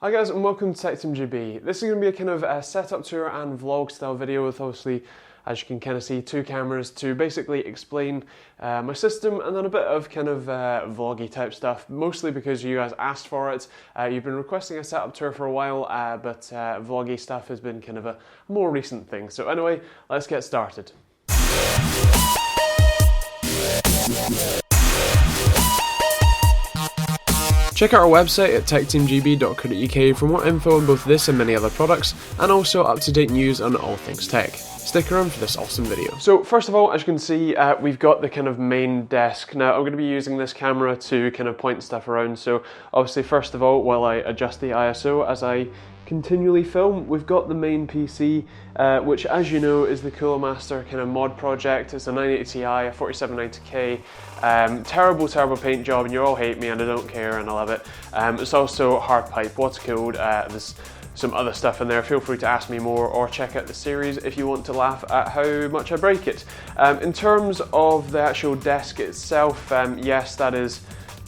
Hi guys and welcome to TechteamGB. This is going to be a kind of setup tour and vlog style video with obviously, as you can kind of see, two cameras to basically explain my system and then a bit of kind of vloggy type stuff, mostly because you guys asked for it. You've been requesting a setup tour for a while, but vloggy stuff has been kind of a more recent thing. So anyway, let's get started. Check out our website at TechteamGB.co.uk for more info on both this and many other products, and also up-to-date news on all things tech. Stick around for this awesome video. So first of all, as you can see, we've got the kind of main desk. Now I'm going to be using this camera to kind of point stuff around. So obviously, first of all, while I adjust the ISO as I continually film, we've got the main PC, which, as you know, is the Cooler Master kind of mod project. It's a 980 Ti, a 4790K. Terrible paint job, and you all hate me, and I don't care, and I love it. It's also hard pipe, water cooled. There's some other stuff in there. Feel free to ask me more or check out the series if you want to laugh at how much I break it. In terms of the actual desk itself, yes, that is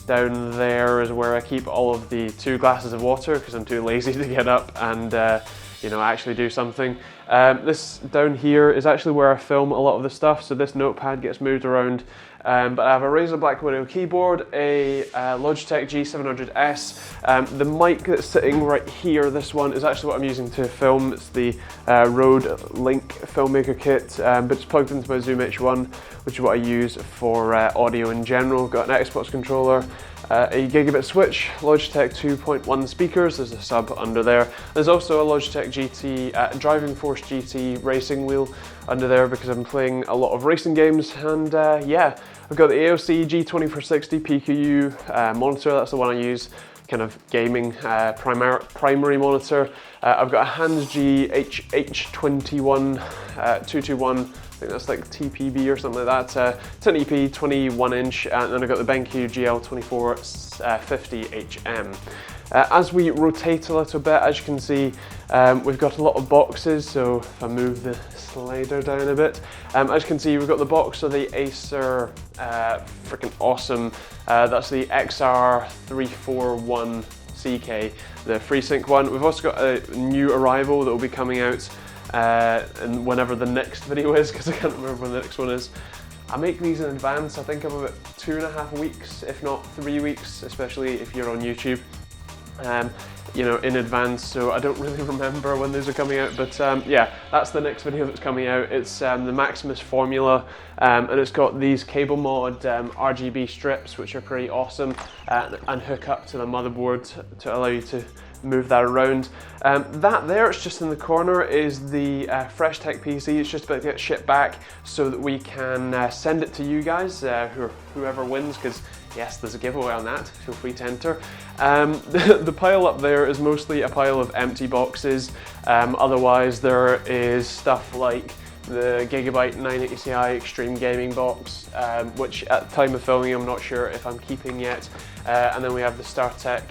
down there is where I keep all of the 2 glasses of water because I'm too lazy to get up and actually do something. This down here is actually where I film a lot of the stuff, so this notepad gets moved around. But I have a Razer Black Widow keyboard, a Logitech G700S. The mic that's sitting right here, this one, is actually what I'm using to film. It's the Rode Link Filmmaker kit, but it's plugged into my Zoom H1, which is what I use for audio in general. Got an Xbox controller, a gigabit switch, Logitech 2.1 speakers, there's a sub under there. There's also a Logitech GT, Driving Force GT racing wheel under there because I'm playing a lot of racing games, and yeah, I've got the AOC G2460 PQU monitor, that's the one I use, kind of gaming primary monitor. I've got a Hans-G H21 221, I think that's like TPB or something like that, 1080p 21 inch, and then I've got the BenQ GL2450HM. As we rotate a little bit, as you can see, we've got a lot of boxes, so if I move the slider down a bit, as you can see, we've got the box of the Acer freaking awesome, that's the XR341CK, the FreeSync one. We've also got a new arrival that will be coming out and whenever the next video is, because I can't remember when the next one is. I make these in advance. I think I'm about 2.5 weeks, if not 3 weeks, especially if you're on YouTube. In advance, so I don't really remember when these are coming out, but yeah, that's the next video that's coming out. It's the Maximus Formula, and it's got these cable mod RGB strips, which are pretty awesome, and hook up to the motherboard to allow you to move that around. That there, it's just in the corner, is the Fresh Tech PC. It's just about to get shipped back so that we can send it to you guys, whoever wins, because yes, there's a giveaway on that, feel free to enter. The pile up there is mostly a pile of empty boxes. Otherwise there is stuff like the Gigabyte 980 Ti Extreme Gaming box, which at the time of filming I'm not sure if I'm keeping yet. And then we have the StarTech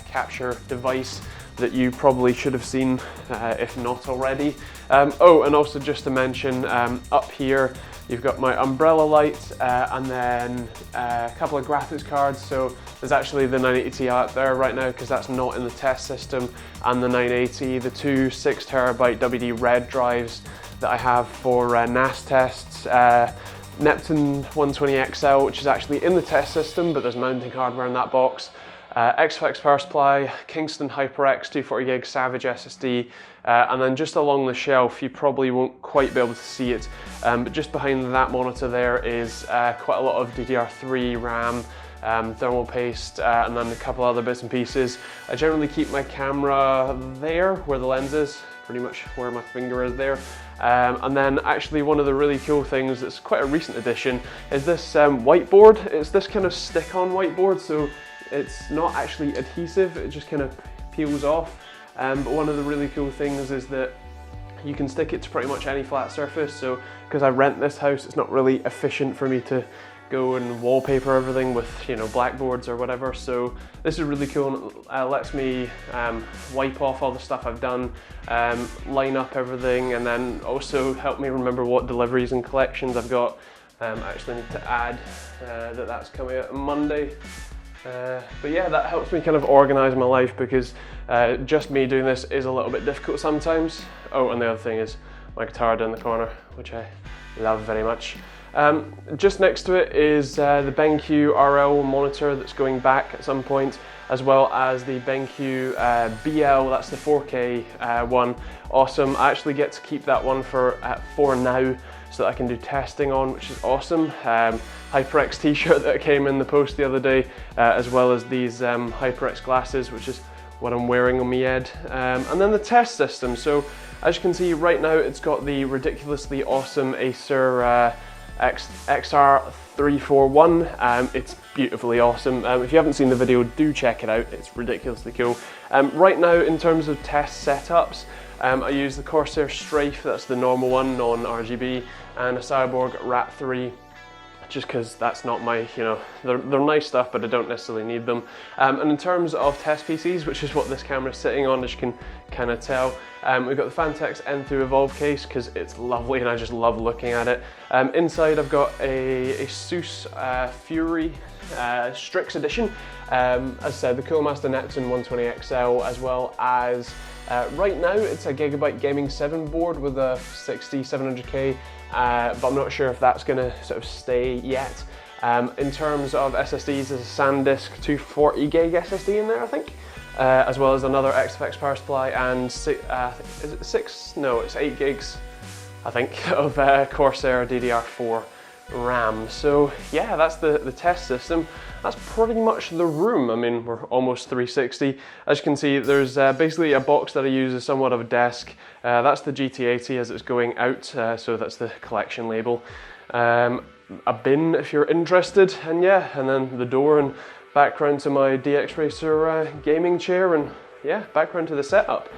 capture device that you probably should have seen if not already. Oh, and also just to mention, up here you've got my umbrella light, and then a couple of graphics cards. So there's actually the 980 Ti up there right now because that's not in the test system, and the 980, the two 6TB WD Red drives that I have for NAS tests. Neptune 120XL, which is actually in the test system, but there's mounting hardware in that box. XFX power supply, Kingston HyperX 240GB Savage SSD, and then just along the shelf, you probably won't quite be able to see it, but just behind that monitor there is quite a lot of DDR3 RAM, thermal paste, and then a couple other bits and pieces. I generally keep my camera there where the lens is, pretty much where my finger is there. And then actually one of the really cool things that's quite a recent addition is this whiteboard. It's this kind of stick-on whiteboard, so it's not actually adhesive, it just kind of peels off. But one of the really cool things is that you can stick it to pretty much any flat surface. So because I rent this house, it's not really efficient for me to go and wallpaper everything with, blackboards or whatever. So this is really cool, and lets me wipe off all the stuff I've done, line up everything, and then also help me remember what deliveries and collections I've got. I actually need to add that that's coming out on Monday. But yeah, that helps me kind of organise my life, because just me doing this is a little bit difficult sometimes. Oh, and the other thing is my guitar down the corner, which I love very much. Just next to it is the BenQ RL monitor that's going back at some point, as well as the BenQ BL, that's the 4K one. Awesome. I actually get to keep that one for now, so that I can do testing on, which is awesome. HyperX t-shirt that came in the post the other day, as well as these HyperX glasses, which is what I'm wearing on my head. And then the test system. So as you can see right now, it's got the ridiculously awesome Acer XR341. It's beautifully awesome. If you haven't seen the video, do check it out. It's ridiculously cool. Right now, in terms of test setups, I use the Corsair Strafe, that's the normal one, non-RGB, and a Cyborg Rat3, just because that's not my, they're nice stuff, but I don't necessarily need them. And in terms of test PCs, which is what this camera is sitting on, as you can kind of tell, we've got the Fantex N2 Evolve case, because it's lovely and I just love looking at it. Inside I've got a Asus Fury Strix Edition, as I said, the Coolmaster Neptune 120XL, as well as right now it's a Gigabyte Gaming 7 board with a 700K, but I'm not sure if that's going to sort of stay yet. In terms of SSDs, there's a SanDisk 240 gig SSD in there, I think, as well as another XFX power supply, and is it 6? No, it's 8 gigs, I think, of Corsair DDR4 RAM. So yeah, that's the test system. That's pretty much the room. I mean, we're almost 360. As you can see, there's basically a box that I use as somewhat of a desk. That's the GT80 as it's going out, so that's the collection label. A bin if you're interested, and yeah, and then the door, and background to my DX Racer gaming chair, and yeah, background to the setup.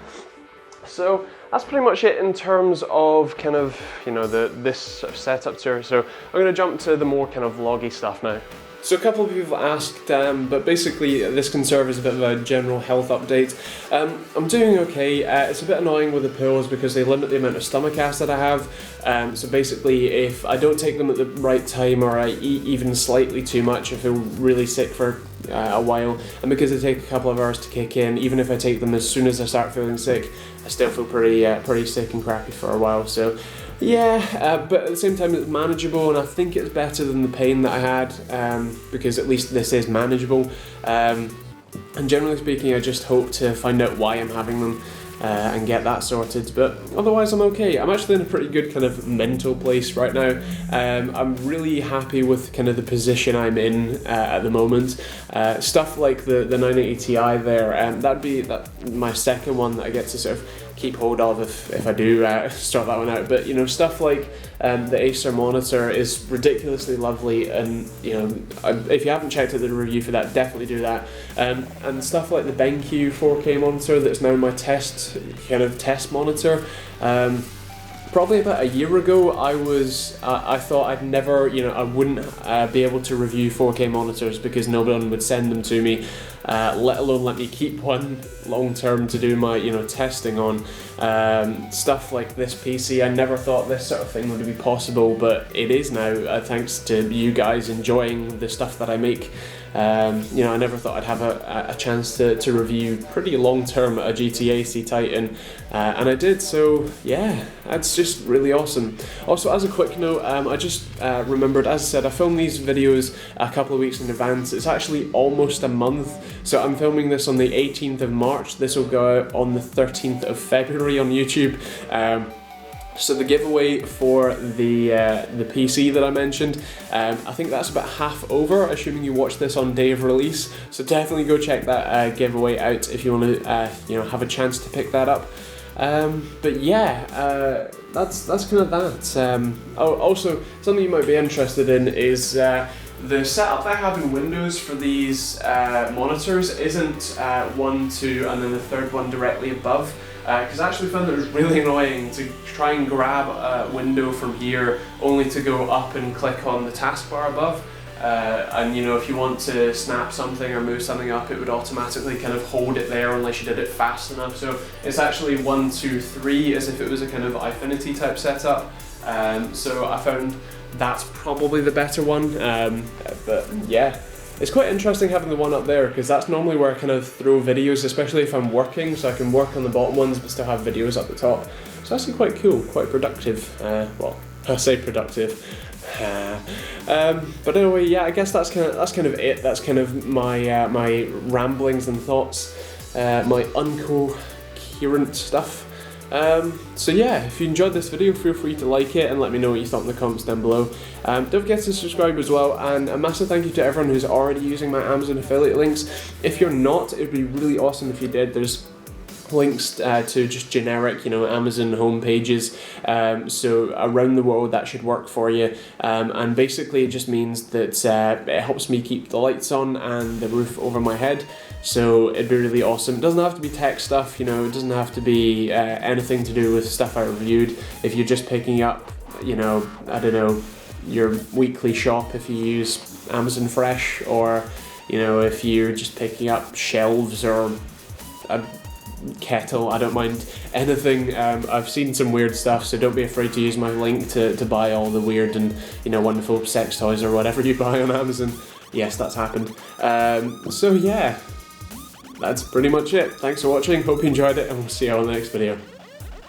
So that's pretty much it in terms of kind of, this sort of setup tour. So I'm going to jump to the more kind of vloggy stuff now. So a couple of people asked, but basically this can serve as a bit of a general health update. I'm doing okay. It's a bit annoying with the pills because they limit the amount of stomach acid I have. So basically, if I don't take them at the right time, or I eat even slightly too much, I feel really sick for a while. And because they take a couple of hours to kick in, even if I take them as soon as I start feeling sick, I still feel pretty sick and crappy for a while. So yeah, but at the same time it's manageable, and I think it's better than the pain that I had, because at least this is manageable. And generally speaking, I just hope to find out why I'm having them and get that sorted, but otherwise I'm okay. I'm actually in a pretty good kind of mental place right now. I'm really happy with kind of the position I'm in at the moment. Stuff like the 980 Ti there, that'd be my second one that I get to sort of keep hold of if I do start that one out. But stuff like the Acer monitor is ridiculously lovely, and if you haven't checked out the review for that, definitely do that. And stuff like the BenQ 4K monitor that's now my test monitor. Probably about a year ago, I thought I'd never, I wouldn't be able to review 4K monitors because no one would send them to me, let alone let me keep one long term to do my, testing on. Stuff like this PC, I never thought this sort of thing would be possible, but it is now, thanks to you guys enjoying the stuff that I make. I never thought I'd have a chance to review pretty long term a GT80 Titan, and I did, so yeah, that's just really awesome. Also, as a quick note, I just remembered, as I said, I filmed these videos a couple of weeks in advance. It's actually almost a month, so I'm filming this on the 18th of March. This will go out on the 13th of February on YouTube. So the giveaway for the PC that I mentioned, I think that's about half over, assuming you watch this on day of release. So definitely go check that giveaway out if you want to, have a chance to pick that up. But yeah, that's kind of that. Also, something you might be interested in is the setup I have in Windows for these monitors isn't 1, 2, and then the third one directly above. Because I actually found that it was really annoying to try and grab a window from here only to go up and click on the taskbar above. And if you want to snap something or move something up, it would automatically kind of hold it there unless you did it fast enough. So it's actually 1, 2, 3 as if it was a kind of Infinity type setup. So I found that's probably the better one. But yeah. It's quite interesting having the one up there, because that's normally where I kind of throw videos, especially if I'm working, so I can work on the bottom ones but still have videos up the top. So that's actually quite cool, quite productive. Well, I say productive. But anyway, yeah, I guess that's kind of it. That's kind of my my ramblings and thoughts, my incoherent stuff. So yeah, if you enjoyed this video, feel free to like it and let me know what you thought in the comments down below. Don't forget to subscribe as well, and a massive thank you to everyone who's already using my Amazon affiliate links. If you're not, it would be really awesome if you did. There's links to just generic, Amazon home pages, so around the world that should work for you, and basically it just means that it helps me keep the lights on and the roof over my head, so it'd be really awesome. It doesn't have to be tech stuff, it doesn't have to be anything to do with stuff I reviewed. If you're just picking up, I don't know, your weekly shop if you use Amazon Fresh, or if you're just picking up shelves or a kettle, I don't mind anything. I've seen some weird stuff, so don't be afraid to use my link to buy all the weird and wonderful sex toys or whatever you buy on Amazon. Yes, that's happened. So yeah, that's pretty much it. Thanks for watching, hope you enjoyed it, and we'll see you on the next video.